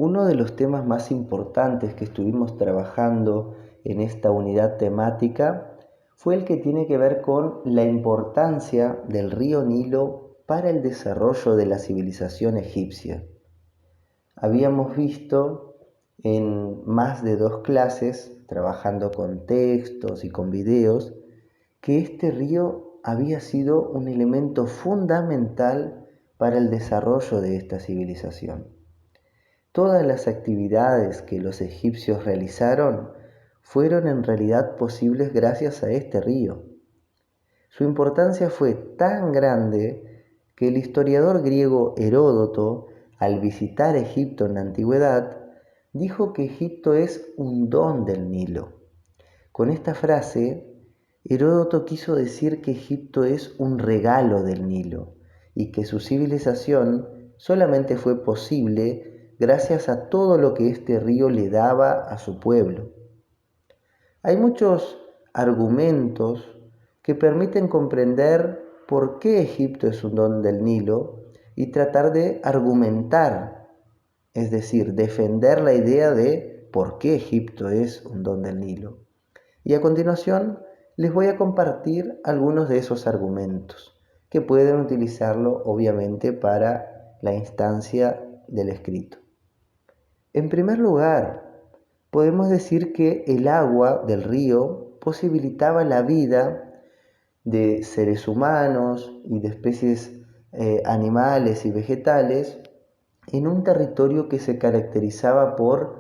Uno de los temas más importantes que estuvimos trabajando en esta unidad temática fue el que tiene que ver con la importancia del río Nilo para el desarrollo de la civilización egipcia. Habíamos visto en más de 2 clases, trabajando con textos y con videos, que este río había sido un elemento fundamental para el desarrollo de esta civilización. Todas las actividades que los egipcios realizaron fueron en realidad posibles gracias a este río. Su importancia fue tan grande que el historiador griego Heródoto, al visitar Egipto en la antigüedad, dijo que Egipto es un don del Nilo. Con esta frase, Heródoto quiso decir que Egipto es un regalo del Nilo y que su civilización solamente fue posible gracias a todo lo que este río le daba a su pueblo. Hay muchos argumentos que permiten comprender por qué Egipto es un don del Nilo y tratar de argumentar, es decir, defender la idea de por qué Egipto es un don del Nilo. Y a continuación les voy a compartir algunos de esos argumentos que pueden utilizarlo obviamente para la instancia del escrito. En primer lugar, podemos decir que el agua del río posibilitaba la vida de seres humanos y de especies animales y vegetales en un territorio que se caracterizaba por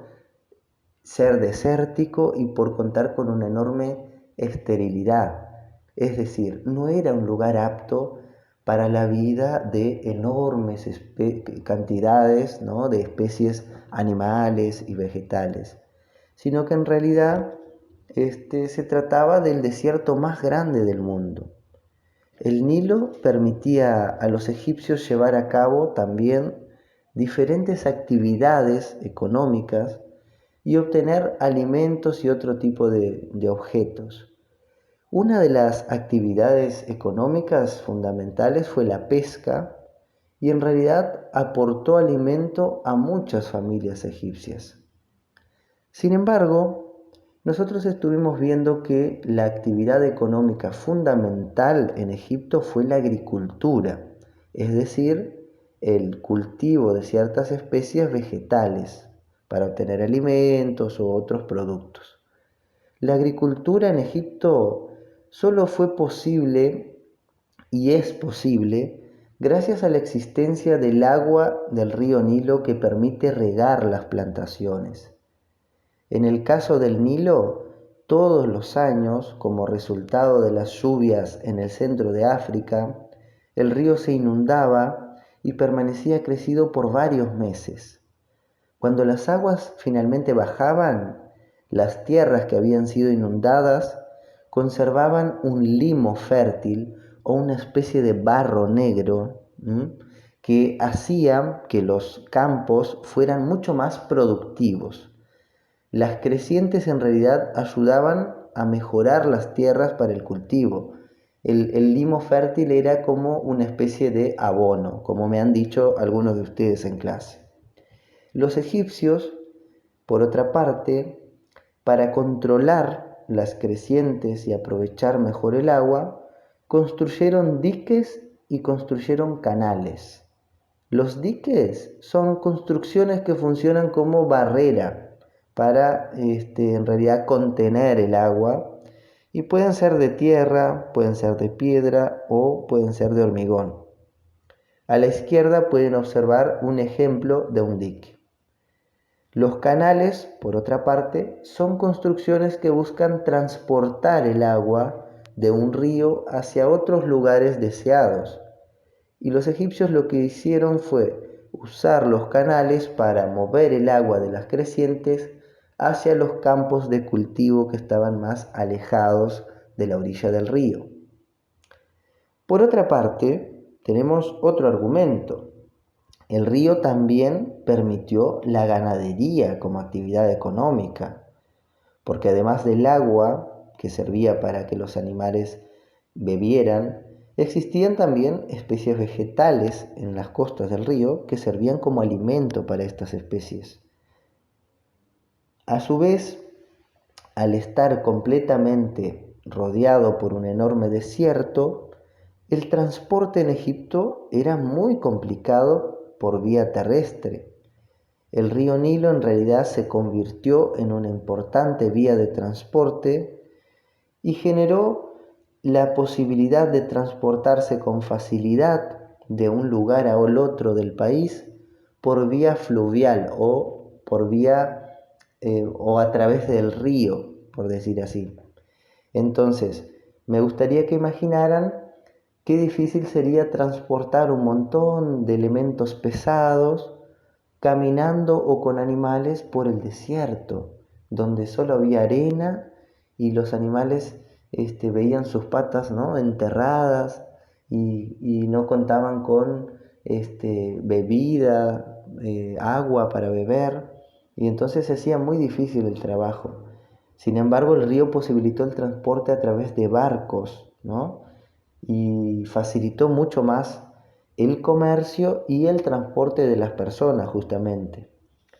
ser desértico y por contar con una enorme esterilidad. Es decir, no era un lugar apto para la vida de enormes cantidades, ¿no?, de especies animales y vegetales, sino que en realidad se trataba del desierto más grande del mundo. El Nilo permitía a los egipcios llevar a cabo también diferentes actividades económicas y obtener alimentos y otro tipo de objetos. Una de las actividades económicas fundamentales fue la pesca y en realidad aportó alimento a muchas familias egipcias. Sin embargo, nosotros estuvimos viendo que la actividad económica fundamental en Egipto fue la agricultura, es decir, el cultivo de ciertas especies vegetales para obtener alimentos u otros productos. La agricultura en Egipto solo fue posible y es posible gracias a la existencia del agua del río Nilo que permite regar las plantaciones. En el caso del Nilo, todos los años, como resultado de las lluvias en el centro de África, el río se inundaba y permanecía crecido por varios meses. Cuando las aguas finalmente bajaban, las tierras que habían sido inundadas conservaban un limo fértil o una especie de barro negro, que hacía que los campos fueran mucho más productivos. Las crecientes en realidad ayudaban a mejorar las tierras para el cultivo. El limo fértil era como una especie de abono, como me han dicho algunos de ustedes en clase. Los egipcios, por otra parte, para controlar las crecientes y aprovechar mejor el agua, construyeron diques y construyeron canales. Los diques son construcciones que funcionan como barrera para en realidad contener el agua y pueden ser de tierra, pueden ser de piedra o pueden ser de hormigón. A la izquierda pueden observar un ejemplo de un dique. Los canales, por otra parte, son construcciones que buscan transportar el agua de un río hacia otros lugares deseados. Y los egipcios lo que hicieron fue usar los canales para mover el agua de las crecientes hacia los campos de cultivo que estaban más alejados de la orilla del río. Por otra parte, tenemos otro argumento. El río también permitió la ganadería como actividad económica, porque además del agua que servía para que los animales bebieran, existían también especies vegetales en las costas del río que servían como alimento para estas especies. A su vez, al estar completamente rodeado por un enorme desierto, el transporte en Egipto era muy complicado por vía terrestre. El río Nilo en realidad se convirtió en una importante vía de transporte y generó la posibilidad de transportarse con facilidad de un lugar al otro del país por vía fluvial o por vía o a través del río, por decir así. Entonces, me gustaría que imaginaran qué difícil sería transportar un montón de elementos pesados caminando o con animales por el desierto, donde solo había arena y los animales veían sus patas, ¿no?, enterradas y no contaban con bebida, agua para beber, y entonces se hacía muy difícil el trabajo. Sin embargo, el río posibilitó el transporte a través de barcos, ¿no?, y facilitó mucho más el comercio y el transporte de las personas, justamente.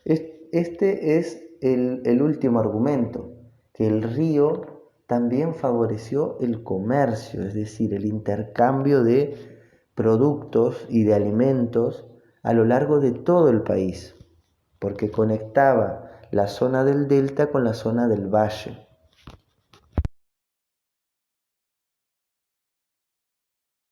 Este es el último argumento, que el río también favoreció el comercio, es decir, el intercambio de productos y de alimentos a lo largo de todo el país, porque conectaba la zona del delta con la zona del valle.